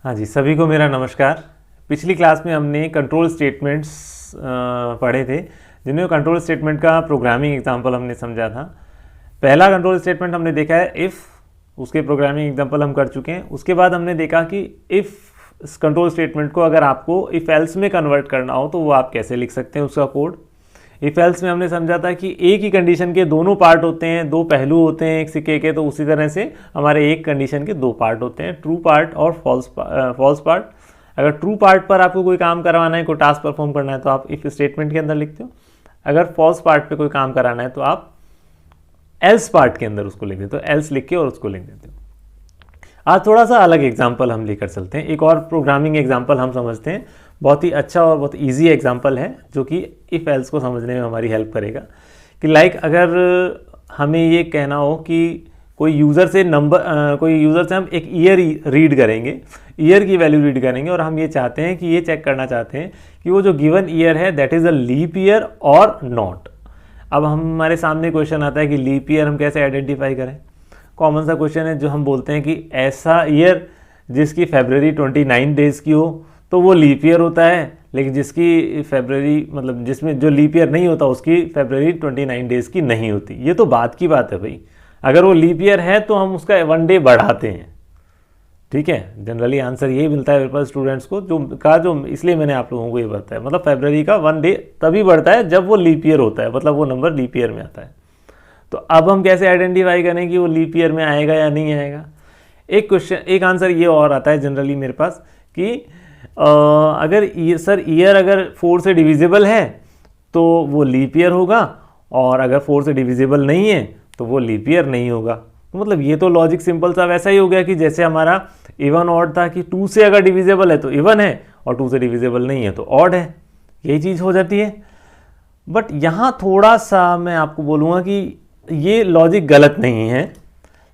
हाँ जी, सभी को मेरा नमस्कार। पिछली क्लास में हमने कंट्रोल स्टेटमेंट्स पढ़े थे, जिनमें कंट्रोल स्टेटमेंट का प्रोग्रामिंग एग्जांपल हमने समझा था। पहला कंट्रोल स्टेटमेंट हमने देखा है इफ़, उसके प्रोग्रामिंग एग्जांपल हम कर चुके हैं। उसके बाद हमने देखा कि इफ़ कंट्रोल स्टेटमेंट को अगर आपको इफ़ एल्स में कन्वर्ट करना हो तो वो आप कैसे लिख सकते हैं उसका कोड। इफ़ एल्स में हमने समझा था कि एक ही कंडीशन के दोनों पार्ट होते हैं, दो पहलू होते हैं एक सिक्के के, तो उसी तरह से हमारे एक कंडीशन के दो पार्ट होते हैं, ट्रू पार्ट और फॉल्स पार्ट। अगर ट्रू पार्ट पर आपको कोई काम करवाना है, कोई टास्क परफॉर्म करना है तो आप इफ स्टेटमेंट के अंदर लिखते हो। अगर फॉल्स पार्ट पे कोई काम कराना है तो आप एल्स पार्ट के अंदर उसको लिख देते हो, एल्स लिख के और उसको लिख देते हो। आज थोड़ा सा अलग एग्जाम्पल हम लेकर चलते हैं, एक और प्रोग्रामिंग एग्जाम्पल हम समझते हैं। बहुत ही अच्छा और बहुत ईजी एग्जाम्पल है जो कि इफ़ एल्स को समझने में हमारी हेल्प करेगा। कि लाइक अगर हमें ये कहना हो कि कोई यूज़र से हम एक ईयर रीड करेंगे, ईयर की वैल्यू रीड करेंगे, और हम ये चाहते हैं कि ये चेक करना चाहते हैं कि वो जो गिवन ईयर है that is a leap year और नॉट। अब हमारे सामने क्वेश्चन आता है कि लीप ईयर हम कैसे आइडेंटिफाई करें। कॉमन सा क्वेश्चन है जो हम बोलते हैं कि ऐसा ईयर जिसकी फरवरी 29 डेज़ की हो तो वो लीप ईयर होता है, लेकिन जिसकी फरवरी मतलब जिसमें जो लीप ईयर नहीं होता उसकी फरवरी 29 डेज़ की नहीं होती। ये तो बात की बात है भाई, अगर वो लीप ईयर है तो हम उसका 1 डे बढ़ाते हैं, ठीक है। जनरली आंसर यही मिलता है मेरे पास स्टूडेंट्स को, जो इसलिए मैंने आप लोगों को ये बताया। मतलब फरवरी का 1 डे तभी बढ़ता है जब वो लीप ईयर होता है, मतलब वो नंबर लीप ईयर में आता है। तो अब हम कैसे आइडेंटिफाई करें कि वो लीप ईयर में आएगा या नहीं आएगा। एक आंसर ये और आता है जनरली मेरे पास कि अगर ईयर अगर 4 से डिविजिबल है तो वो लीप ईयर होगा, और अगर 4 से डिविजिबल नहीं है तो वो लीप ईयर नहीं होगा। तो मतलब ये तो लॉजिक सिंपल सा वैसा ही हो गया कि जैसे हमारा इवन ऑड था कि 2 से अगर डिविजिबल है तो इवन है, और 2 से डिविजिबल नहीं है तो ऑड है, यही चीज़ हो जाती है। बट यहाँ थोड़ा सा मैं आपको बोलूँगा कि ये लॉजिक गलत नहीं है,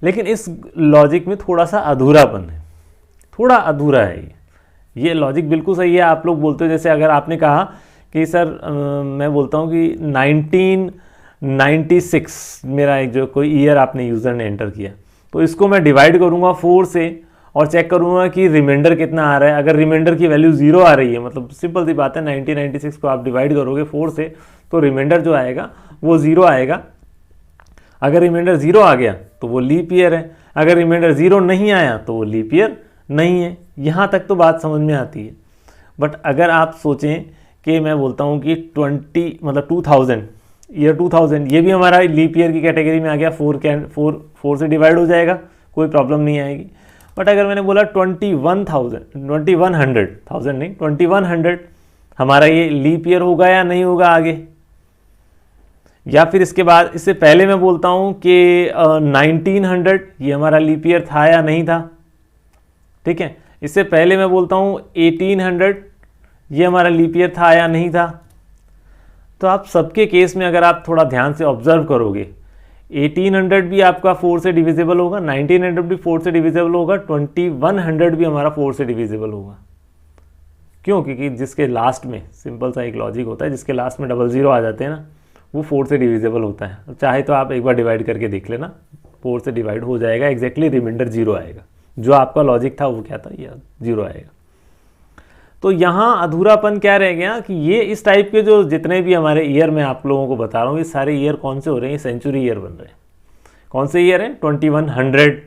लेकिन इस लॉजिक में थोड़ा सा अधूरापन है, थोड़ा अधूरा है। ये लॉजिक बिल्कुल सही है। आप लोग बोलते हो, जैसे अगर आपने कहा कि सर मैं बोलता हूँ कि 1996 मेरा एक जो कोई ईयर आपने यूज़र ने एंटर किया, तो इसको मैं डिवाइड करूँगा 4 से और चेक करूँगा कि रिमाइंडर कितना आ रहा है। अगर रिमाइंडर की वैल्यू 0 आ रही है, मतलब सिंपल सी बात है, 1996 को आप डिवाइड करोगे 4 से तो रिमाइंडर जो आएगा वो 0 आएगा। अगर रिमाइंडर 0 आ गया तो वो लीप ईयर है, अगर रिमाइंडर 0 नहीं आया तो वो लीप ईयर नहीं है। यहाँ तक तो बात समझ में आती है। बट अगर आप सोचें कि मैं बोलता हूँ कि 2000 ये भी हमारा लीप ईयर की कैटेगरी में आ गया, 4 से डिवाइड हो जाएगा, कोई प्रॉब्लम नहीं आएगी। बट अगर मैंने बोला 2100 हमारा ये लीप ईयर होगा या नहीं होगा आगे। या फिर इसके बाद इससे पहले मैं बोलता हूँ कि 1900 ये हमारा लीप ईयर था या नहीं था, ठीक है। इससे पहले मैं बोलता हूँ 1800 ये हमारा लीप ईयर था या नहीं था। तो आप सबके केस में अगर आप थोड़ा ध्यान से ऑब्जर्व करोगे, 1800 भी आपका 4 से डिविजिबल होगा, 1900 भी 4 से डिविजिबल होगा, 2100 भी हमारा 4 से डिविजिबल होगा। क्यों? क्योंकि जिसके लास्ट में सिंपल सा एक लॉजिक होता है, जिसके लास्ट में 00 आ जाते हैं ना, वो 4 से डिविजिबल होता है। चाहे तो आप एक बार डिवाइड करके देख लेना, 4 से डिवाइड हो जाएगा, एग्जैक्टली रिमाइंडर 0 आएगा। जो आपका लॉजिक था वो क्या था, ये 0 आएगा। तो यहाँ अधूरापन क्या रह गया कि ये इस टाइप के जो जितने भी हमारे ईयर मैं आप लोगों को बता रहा हूँ, ये सारे ईयर कौन से हो रहे हैं, सेंचुरी ईयर बन रहे हैं। कौन से ईयर हैं? 2100,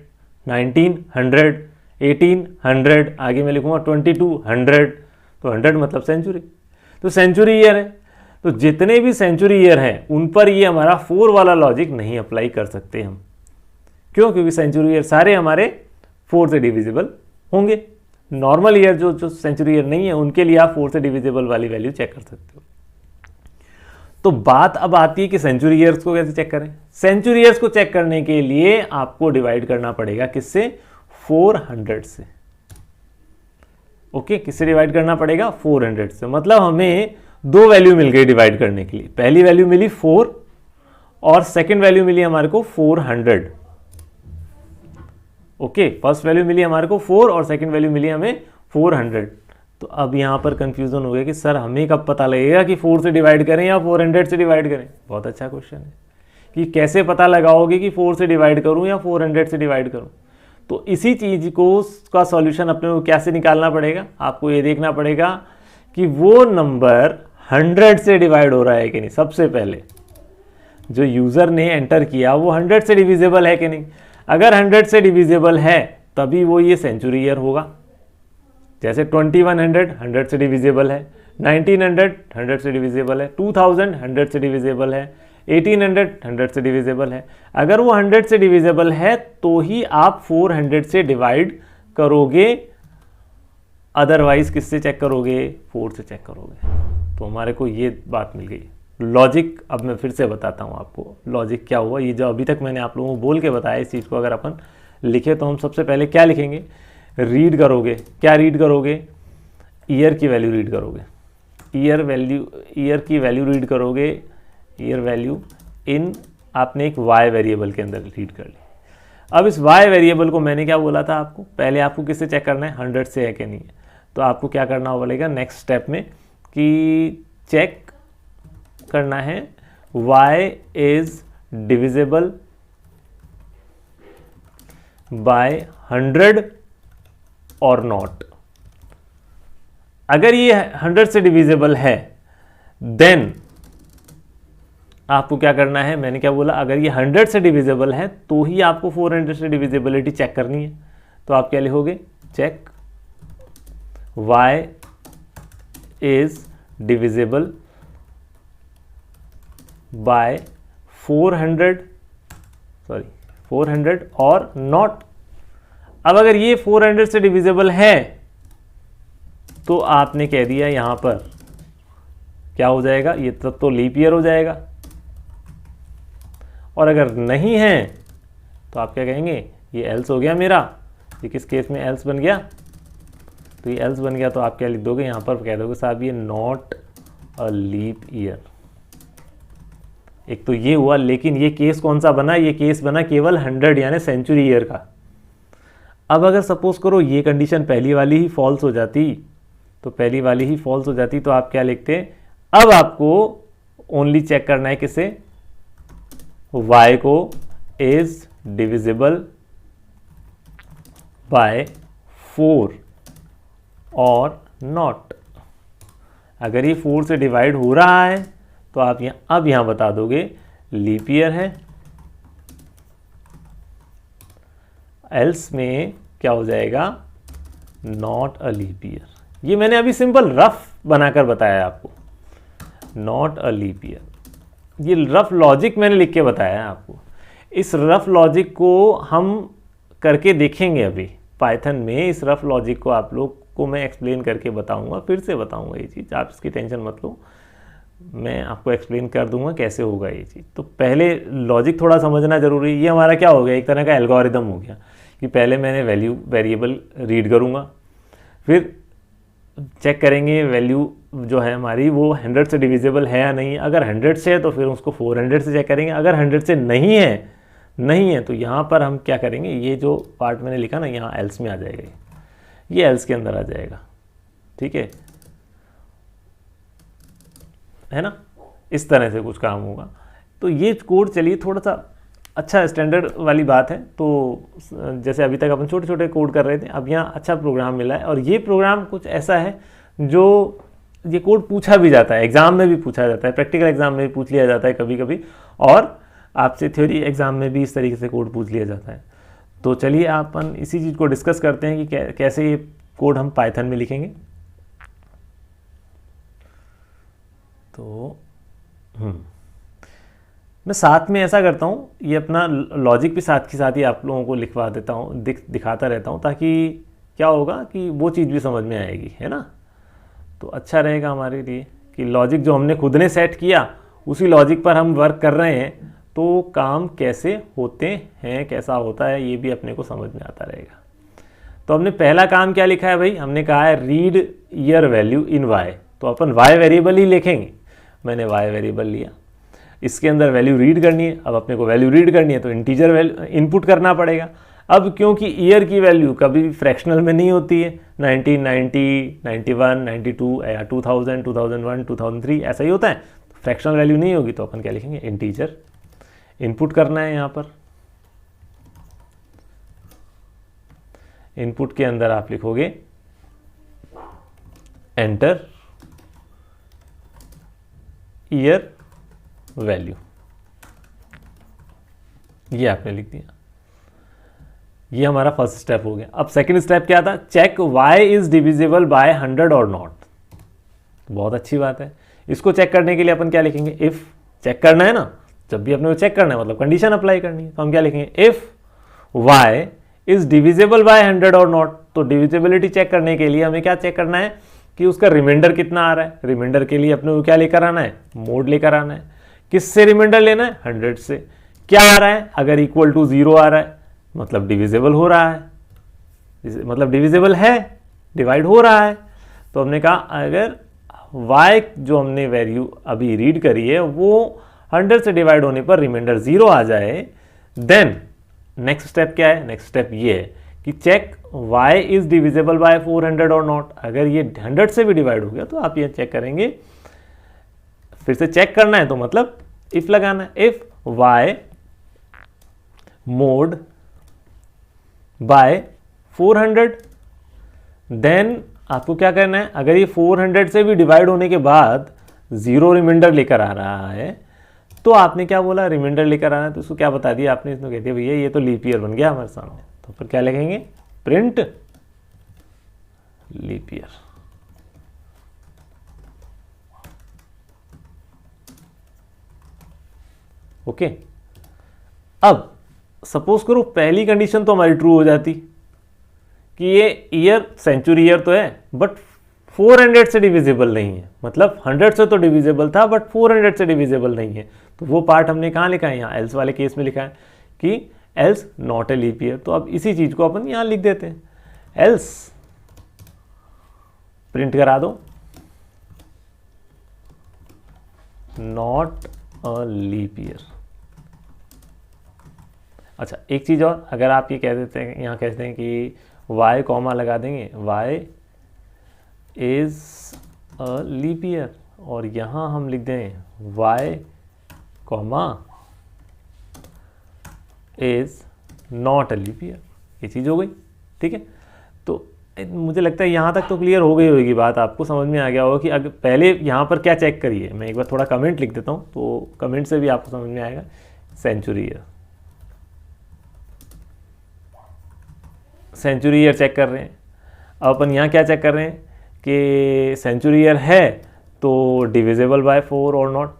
1900, 1800, आगे मैं लिखूँगा 2200, तो 100 मतलब सेंचुरी, तो सेंचुरी ईयर है। तो जितने भी सेंचुरी ईयर हैं उन पर ये हमारा 4 वाला लॉजिक नहीं अप्लाई कर सकते हम। क्यों? क्योंकि सेंचुरी ईयर सारे हमारे 4 से डिविजिबल होंगे। नॉर्मल ईयर जो सेंचुरी ईयर नहीं है उनके लिए आप 4 से डिविजिबल वाली वैल्यू चेक कर सकते हो। तो बात अब आती है कि सेंचुरी ईयर्स को कैसे चेक करें। सेंचुरी ईयर्स को चेक करने के लिए आपको डिवाइड करना पड़ेगा किससे? 400 से। ओके, किससे डिवाइड करना पड़ेगा? 400 से। मतलब हमें 2 वैल्यू मिल गई डिवाइड करने के लिए। पहली वैल्यू मिली 4 और सेकेंड वैल्यू मिली हमारे को 400। ओके, फर्स्ट वैल्यू मिली हमारे को 4 और सेकंड वैल्यू मिली हमें 400। तो अब यहाँ पर कंफ्यूजन हो गया कि सर हमें कब पता लगेगा कि 4 से डिवाइड करें या 400 से डिवाइड करें। बहुत अच्छा क्वेश्चन है कि कैसे पता लगाओगे कि 4 से डिवाइड करूँ या 400 से डिवाइड करूँ। तो इसी चीज़ को का सॉल्यूशन अपने को कैसे निकालना पड़ेगा, आपको ये देखना पड़ेगा कि वो नंबर 100 से डिवाइड हो रहा है कि नहीं। सबसे पहले जो यूज़र ने एंटर किया वो 100 से डिविजिबल है कि नहीं। अगर 100 से डिविजिबल है तभी वो ये सेंचुरी ईयर होगा। जैसे 2100 100 से डिविजिबल है, 1900 100 से डिविजिबल है, 2000 100 से डिविजिबल है, 1800 100 से डिविजिबल है। अगर वो 100 से डिविजिबल है तो ही आप 400 से डिवाइड करोगे, अदरवाइज किससे चेक करोगे, 4 से चेक करोगे। तो हमारे को ये बात मिल गई। लॉजिक अब मैं फिर से बताता हूँ आपको, लॉजिक क्या हुआ। ये जो अभी तक मैंने आप लोगों को बोल के बताया, इस चीज़ को अगर अपन लिखे तो हम सबसे पहले क्या लिखेंगे, रीड करोगे। क्या रीड करोगे, ईयर की वैल्यू रीड करोगे। ईयर की वैल्यू रीड करोगे, ईयर वैल्यू इन आपने एक वाई वेरिएबल के अंदर रीड कर ली। अब इस वाई वेरिएबल को मैंने क्या बोला था आपको, पहले आपको किससे चेक करना है, 100 से है कि नहीं है। तो आपको क्या करना पड़ेगा नेक्स्ट स्टेप में कि चेक करना है y इज डिविजिबल बाय 100 और नॉट। अगर ये 100 से डिविजिबल है देन आपको क्या करना है, मैंने क्या बोला, अगर ये 100 से डिविजिबल है तो ही आपको 400 से डिविजिबिलिटी चेक करनी है। तो आप क्या लिखोगे, check y is divisible by 400 और नॉट। अब अगर ये 400 से डिविजिबल है तो आपने कह दिया यहां पर क्या हो जाएगा, ये तब तो लीप ईयर हो जाएगा। और अगर नहीं है तो आप क्या कहेंगे, ये एल्स हो गया मेरा। ये किस केस में एल्स बन गया, तो ये एल्स बन गया तो आप क्या लिख दोगे, यहां पर कह दोगे साहब ये नॉट अ लीप ईयर। एक तो ये हुआ, लेकिन ये केस कौन सा बना, ये केस बना केवल 100 यानी सेंचुरी ईयर का। अब अगर सपोज करो ये कंडीशन पहली वाली ही फॉल्स हो जाती, तो पहली वाली ही फॉल्स हो जाती तो आप क्या लिखते, अब आपको ओनली चेक करना है किसे, y को इज डिविजिबल बाय 4 और नॉट। अगर ये 4 से डिवाइड हो रहा है तो आप अब यहां बता दोगे लीप ईयर है, एल्स में क्या हो जाएगा, नॉट अ लीप ईयर। ये मैंने अभी सिंपल रफ बनाकर बताया आपको, नॉट अ लीप ईयर। ये रफ लॉजिक मैंने लिख के बताया है आपको। इस रफ लॉजिक को हम करके देखेंगे अभी पाइथन में। इस रफ लॉजिक को आप लोग को मैं एक्सप्लेन करके बताऊंगा, फिर से बताऊंगा ये चीज़, आप इसकी टेंशन मत लो, मैं आपको एक्सप्लेन कर दूंगा कैसे होगा ये चीज़। तो पहले लॉजिक थोड़ा समझना जरूरी है। ये हमारा क्या हो गया, एक तरह का एल्गोरिदम हो गया कि पहले मैंने वैल्यू वेरिएबल रीड करूंगा, फिर चेक करेंगे वैल्यू जो है हमारी वो 100 से डिविजिबल है या नहीं। अगर 100 से है तो फिर उसको 400 से चेक करेंगे। अगर 100 से नहीं है तो यहाँ पर हम क्या करेंगे, ये जो पार्ट मैंने लिखा ना यहाँ एल्स में आ जाएगा, ये एल्स के अंदर आ जाएगा, ठीक है ना। इस तरह से कुछ काम होगा। तो ये कोड चलिए थोड़ा सा अच्छा स्टैंडर्ड वाली बात है। तो जैसे अभी तक अपन छोटे छोटे कोड कर रहे थे, अब यहाँ अच्छा प्रोग्राम मिला है। और ये प्रोग्राम कुछ ऐसा है जो ये कोड पूछा भी जाता है, एग्जाम में भी पूछा जाता है, प्रैक्टिकल एग्जाम में भी पूछ लिया जाता है कभी कभी, और आपसे थ्योरी एग्जाम में भी इस तरीके से कोड पूछ लिया जाता है। तो चलिए अपन इसी चीज़ को डिस्कस करते हैं कि कैसे ये कोड हम पाइथन में लिखेंगे। तो मैं साथ में ऐसा करता हूँ, ये अपना लॉजिक भी साथ के साथ ही आप लोगों को लिखवा देता हूँ, दिखाता रहता हूँ, ताकि क्या होगा कि वो चीज़ भी समझ में आएगी, है ना। तो अच्छा रहेगा हमारे लिए कि लॉजिक जो हमने खुद ने सेट किया उसी लॉजिक पर हम वर्क कर रहे हैं, तो काम कैसे होते हैं, कैसा होता है, ये भी अपने को समझ में आता रहेगा। तो हमने पहला काम क्या लिखा है भाई, हमने कहा है read year value in Y. तो अपन वाई वेरिएबल ही लिखेंगे। मैंने वाई वेरिएबल लिया, इसके अंदर वैल्यू रीड करनी है। अब अपने को वैल्यू रीड करनी है तो इंटीजर वैल्यू इनपुट करना पड़ेगा। अब क्योंकि ईयर की वैल्यू कभी भी फ्रैक्शनल में नहीं होती है, 1990, 91, 92 या 2000, 2001, 2003 ऐसा ही होता है, फ्रैक्शनल वैल्यू नहीं होगी। तो अपन क्या लिखेंगे, इंटीजर इनपुट करना है यहाँ पर। इनपुट के अंदर आप लिखोगे एंटर ईयर वैल्यू, ये आपने लिख दिया। ये हमारा फर्स्ट स्टेप हो गया। अब सेकंड स्टेप क्या था, check y is divisible by 100 और नॉट। बहुत अच्छी बात है। इसको चेक करने के लिए अपन क्या लिखेंगे, इफ, चेक करना है ना, जब भी अपने को चेक करना है मतलब कंडीशन अप्लाई करनी है, तो हम क्या लिखेंगे, if y is divisible by 100 और नॉट। तो डिविजिबिलिटी चेक करने के लिए हमें क्या चेक करना है कि उसका रिमाइंडर कितना आ रहा है। रिमाइंडर के लिए अपने को क्या लेकर आना है, मोड लेकर आना है। किससे रिमाइंडर लेना है, 100 से। क्या आ रहा है, अगर इक्वल टू 0 आ रहा है मतलब डिविजिबल हो रहा है, मतलब डिविजिबल है, डिवाइड हो रहा है। तो हमने कहा अगर y जो हमने वैल्यू अभी रीड करी है वो 100 से डिवाइड होने पर रिमाइंडर 0 आ जाए, देन नेक्स्ट स्टेप क्या है, नेक्स्ट स्टेप ये है कि check y is divisible by 400 और नॉट। अगर ये 100 से भी डिवाइड हो गया तो आप ये चेक करेंगे, फिर से चेक करना है तो मतलब इफ लगाना है, if y mod by 400, then आपको क्या करना है, अगर ये 400 से भी डिवाइड होने के बाद 0 रिमाइंडर लेकर आ रहा है तो आपने क्या बोला, रिमाइंडर लेकर आना है, तो उसको क्या बता दिया आपने, इसमें कह दिया भैया ये तो लीप ईयर बन गया हमारे सामने। तो फिर क्या लिखेंगे, प्रिंट लीप ईयर। ओके, अब सपोज करो पहली कंडीशन तो हमारी ट्रू हो जाती कि ये ईयर सेंचुरी ईयर तो है बट 400 से डिविजिबल नहीं है, मतलब 100 से तो डिविजिबल था बट 400 से डिविजिबल नहीं है। तो वो पार्ट हमने कहाँ लिखा है, यहाँ एल्स वाले केस में लिखा है कि else not a leap year. तो अब इसी चीज को अपन यहाँ लिख देते हैं, एल्स प्रिंट करा दो नॉट अ लीप ईयर। अच्छा एक चीज और, अगर आप ये कह देते हैं, यहाँ कहते हैं कि y कॉमा लगा देंगे y is a leap year, और यहाँ हम लिख दें y comma is not a leap year. ये चीज़ हो गई, ठीक है। तो मुझे लगता है यहाँ तक तो क्लियर हो गई होगी बात, आपको समझ में आ गया होगा कि अगर पहले यहाँ पर क्या चेक करिए। मैं एक बार थोड़ा कमेंट लिख देता हूँ तो कमेंट से भी आपको समझ में आएगा। Century year, century year check कर रहे हैं। अब अपन यहाँ क्या चेक कर रहे हैं कि सेंचुरी ईयर है तो डिविजिबल बाय 4 और नॉट,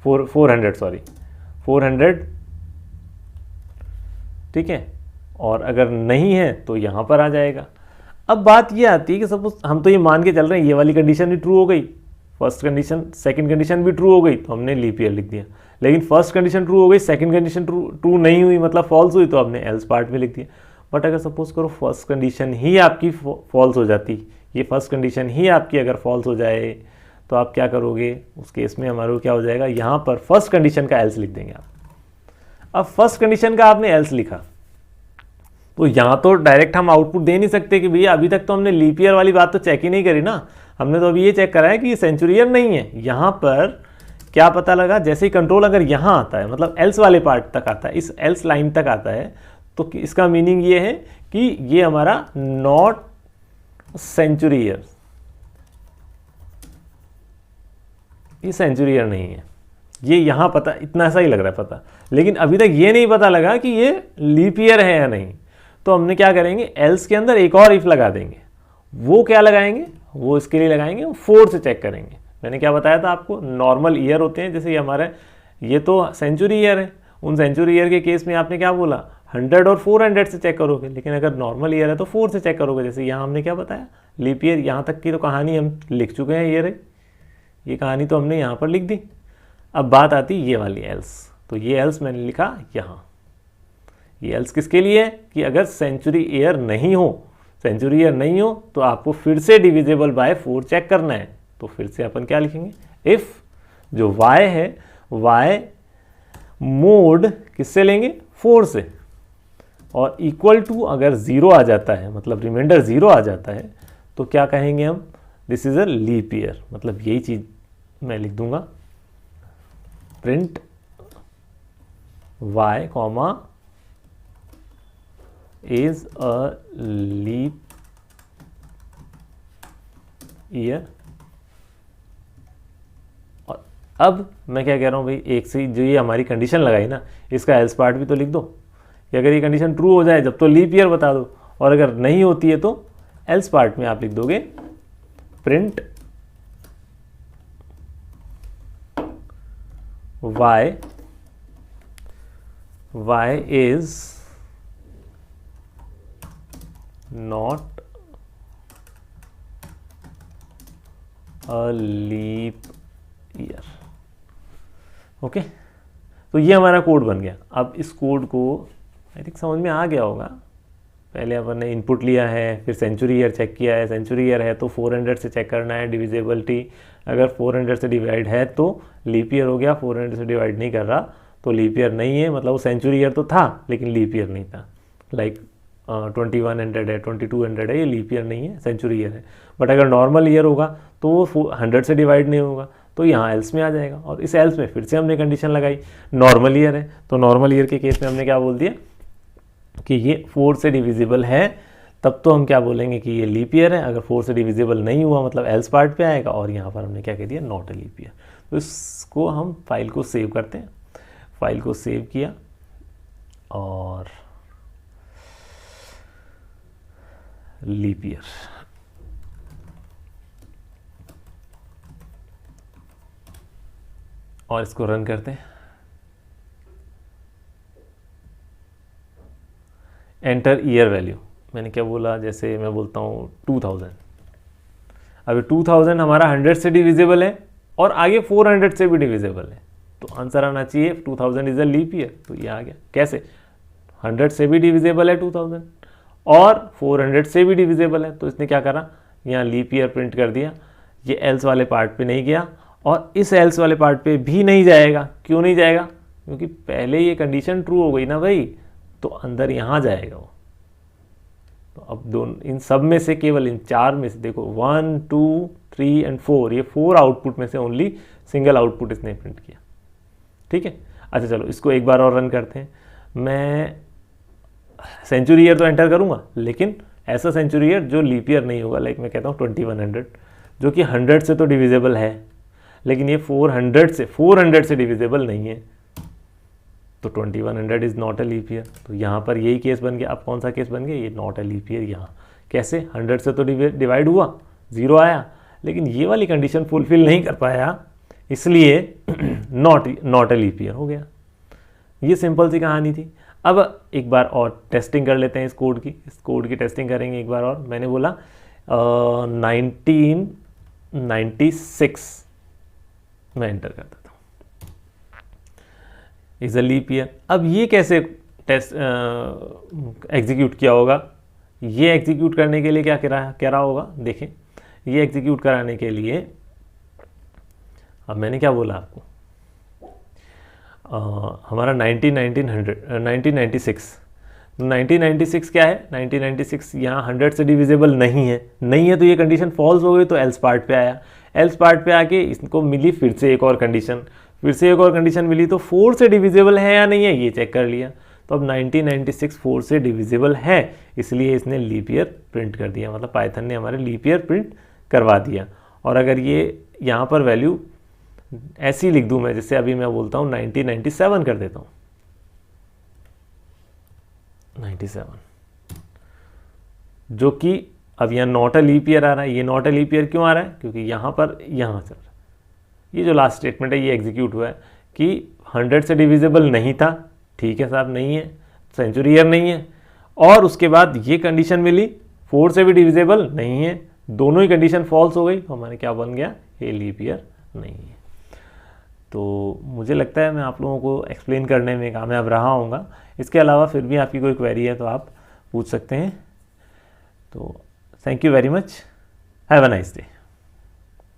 400 सॉरी 400, ठीक है। और अगर नहीं है तो यहाँ पर आ जाएगा। अब बात ये आती है कि सपोज हम तो ये मान के चल रहे हैं ये वाली कंडीशन भी ट्रू हो गई, फर्स्ट कंडीशन सेकंड कंडीशन भी ट्रू हो गई, तो हमने लीप ईयर लिख दिया। लेकिन फर्स्ट कंडीशन ट्रू हो गई, सेकंड कंडीशन ट्रू नहीं हुई मतलब फॉल्स हुई, तो हमने एल्स पार्ट में लिख दिया। बट अगर सपोज करो फर्स्ट कंडीशन ही आपकी फॉल्स हो जाती, ये फर्स्ट कंडीशन ही आपकी अगर फॉल्स हो जाए तो आप क्या करोगे, उस केस में हमारे को क्या हो जाएगा, यहाँ पर फर्स्ट कंडीशन का एल्स लिख देंगे आप। अब फर्स्ट कंडीशन का आपने एल्स लिखा तो यहाँ तो डायरेक्ट हम आउटपुट दे नहीं सकते कि भैया अभी तक तो हमने लीप ईयर वाली बात तो चेक ही नहीं करी ना, हमने तो अभी ये चेक करा है कि ये सेंचुरी ईयर नहीं है। यहाँ पर क्या पता लगा, जैसे ही कंट्रोल अगर यहाँ आता है मतलब एल्स वाले पार्ट तक आता है, इस एल्स लाइन तक आता है, तो इसका मीनिंग ये है कि ये हमारा नॉट सेंचुरी ईयर, ये सेंचुरी ईयर नहीं है। ये यहाँ पता, इतना ऐसा ही लग रहा है पता, लेकिन अभी तक ये नहीं पता लगा कि ये लीप ईयर है या नहीं। तो हमने क्या करेंगे, एल्स के अंदर एक और इफ लगा देंगे। वो क्या लगाएंगे, वो इसके लिए लगाएंगे 4 से चेक करेंगे। मैंने क्या बताया था आपको, नॉर्मल ईयर होते हैं, जैसे ये हमारे ये तो सेंचुरी ईयर है, उन सेंचुरी ईयर के केस में आपने क्या बोला 100 और 400 से चेक करोगे, लेकिन अगर नॉर्मल ईयर है तो 4 से चेक करोगे। जैसे यहाँ हमने क्या बताया लीप ईयर, यहाँ तक की तो कहानी हम लिख चुके हैं, ये कहानी तो हमने यहाँ पर लिख दी। अब बात आती ये वाली एल्स, तो ये एल्स मैंने लिखा यहाँ। ये एल्स किसके लिए है कि अगर सेंचुरी ईयर नहीं हो, सेंचुरी ईयर नहीं हो तो आपको फिर से डिविजिबल बाय 4 चेक करना है। तो फिर से अपन क्या लिखेंगे, इफ जो y है y मोड किससे लेंगे 4 से, और इक्वल टू अगर 0 आ जाता है मतलब रिमाइंडर 0 आ जाता है तो क्या कहेंगे हम, this is a leap year. मतलब यही चीज मैं लिख दूंगा, print y comma is a leap year. और अब मैं क्या कह रहा हूँ भाई, एक से जो ये हमारी कंडीशन लगाई ना, इसका एल्स पार्ट भी तो लिख दो कि अगर ये कंडीशन ट्रू हो जाए जब तो लीप ईयर बता दो, और अगर नहीं होती है तो एल्स पार्ट में आप लिख दोगे print y is not a leap year। Okay, तो ये हमारा कोड बन गया। अब इस कोड को आई थिंक समझ में आ गया होगा। पहले अपन ने इनपुट लिया है, फिर सेंचुरी ईयर चेक किया है। सेंचुरी ईयर है तो 400 से चेक करना है डिविजिबिलिटी। अगर 400 से डिवाइड है तो लीप ईयर हो गया, 400 से डिवाइड नहीं कर रहा तो लीप ईयर नहीं है। मतलब वो सेंचुरी ईयर तो था लेकिन लीप ईयर नहीं था। लाइक 2100 है, 2200 है, ये लीप ईयर नहीं है, सेंचुरी ईयर है। बट अगर नॉर्मल ईयर होगा तो वो 100 से डिवाइड नहीं होगा, तो यहाँ एल्स में आ जाएगा। और इस एल्स में फिर से हमने कंडीशन लगाई, नॉर्मल ईयर है तो नॉर्मल ईयर के केस में हमने क्या बोल दिया कि ये 4 से डिविजिबल है, तब तो हम क्या बोलेंगे कि ये लीप ईयर है। अगर 4 से डिविजिबल नहीं हुआ मतलब एल्स पार्ट पे आएगा, और यहाँ पर हमने क्या कह दिया, नॉट ए लीप ईयर। तो इसको हम फाइल को सेव करते हैं। फाइल को सेव किया और लीप ईयर, और इसको रन करते हैं। एंटर ईयर वैल्यू, मैंने क्या बोला, जैसे मैं बोलता हूँ 2000। अभी 2000 हमारा 100 से डिविजिबल है और आगे 400 से भी डिविजिबल है, तो आंसर आना चाहिए 2000 इज अ लीप ईयर। तो ये आ गया। कैसे? 100 से भी डिविजिबल है 2000 और 400 से भी डिविजिबल है, तो इसने क्या करा, यहाँ लीप ईयर प्रिंट कर दिया। ये एल्स वाले पार्ट पे नहीं गया और इस एल्स वाले पार्ट पे भी नहीं जाएगा। क्यों नहीं जाएगा? क्योंकि पहले ये कंडीशन ट्रू हो गई ना भाई, तो अंदर यहाँ जाएगा वो। तो अब दोनों, इन सब में से केवल इन 4 में से देखो 1 2 3 एंड 4, ये 4 आउटपुट में से ओनली सिंगल आउटपुट इसने प्रिंट किया। ठीक है, अच्छा चलो इसको एक बार और रन करते हैं। मैं सेंचुरी ईयर तो एंटर करूंगा, लेकिन ऐसा सेंचुरी ईयर जो लीप ईयर नहीं होगा। लाइक मैं कहता हूँ 2100, जो कि 100 से तो डिविजिबल है, लेकिन ये 400 से डिविजिबल नहीं है, तो 2100 is not a leap year. तो यहाँ पर यही केस बन गया। अब कौन सा केस बन गया? ये नॉट अ लीप ईयर। यहाँ कैसे? 100 से तो डिवाइड हुआ, 0 आया, लेकिन ये वाली कंडीशन फुलफिल नहीं कर पाया, इसलिए नॉट अ लीप ईयर हो गया। ये सिंपल सी कहानी थी। अब एक बार और टेस्टिंग कर लेते हैं इस कोड की टेस्टिंग करेंगे एक बार और। मैंने बोला 1996 मैं एंटर कर देता हूँ, इज अ लीप ईयर। अब ये कैसे टेस्ट एग्जीक्यूट किया होगा? ये एग्जीक्यूट करने के लिए क्या कह रहा होगा, देखें। ये एग्जीक्यूट कराने के लिए अब मैंने क्या बोला आपको, हमारा 1996 क्या है? 1996 यहाँ 100 से डिविजिबल नहीं है तो ये कंडीशन फॉल्स हो गई, तो एल्स पार्ट पे आया। एल्स पार्ट पे आके इसको मिली फिर से एक और कंडीशन मिली, तो 4 से डिविजिबल है या नहीं है ये चेक कर लिया। तो अब 1996 4 से डिविजिबल है, इसलिए इसने लीप ईयर प्रिंट कर दिया। मतलब पाइथन ने हमारे लीप ईयर प्रिंट करवा दिया। और अगर ये यहाँ पर वैल्यू ऐसी लिख दूं मैं, जैसे अभी मैं बोलता हूँ 1997 कर देता हूँ, 97, जो कि अब यहाँ नॉट अ लीप ईयर आ रहा है। ये नॉट अ लीप ईयर क्यों आ रहा है? क्योंकि यहाँ पर यहाँ चल रहा है। ये जो लास्ट स्टेटमेंट है ये एग्जीक्यूट हुआ है कि 100 से डिविजिबल नहीं था, ठीक है साहब, नहीं है, सेंचुरी ईयर नहीं है, और उसके बाद ये कंडीशन मिली 4 से भी डिविजिबल नहीं है, दोनों ही कंडीशन फॉल्स हो गई, तो हमारे क्या बन गया, ये लीप ईयर नहीं है। तो मुझे लगता है मैं आप लोगों को एक्सप्लेन करने में कामयाब रहा होऊंगा। इसके अलावा फिर भी आपकी कोई क्वेरी है तो आप पूछ सकते हैं। तो thank you very much, have a nice day.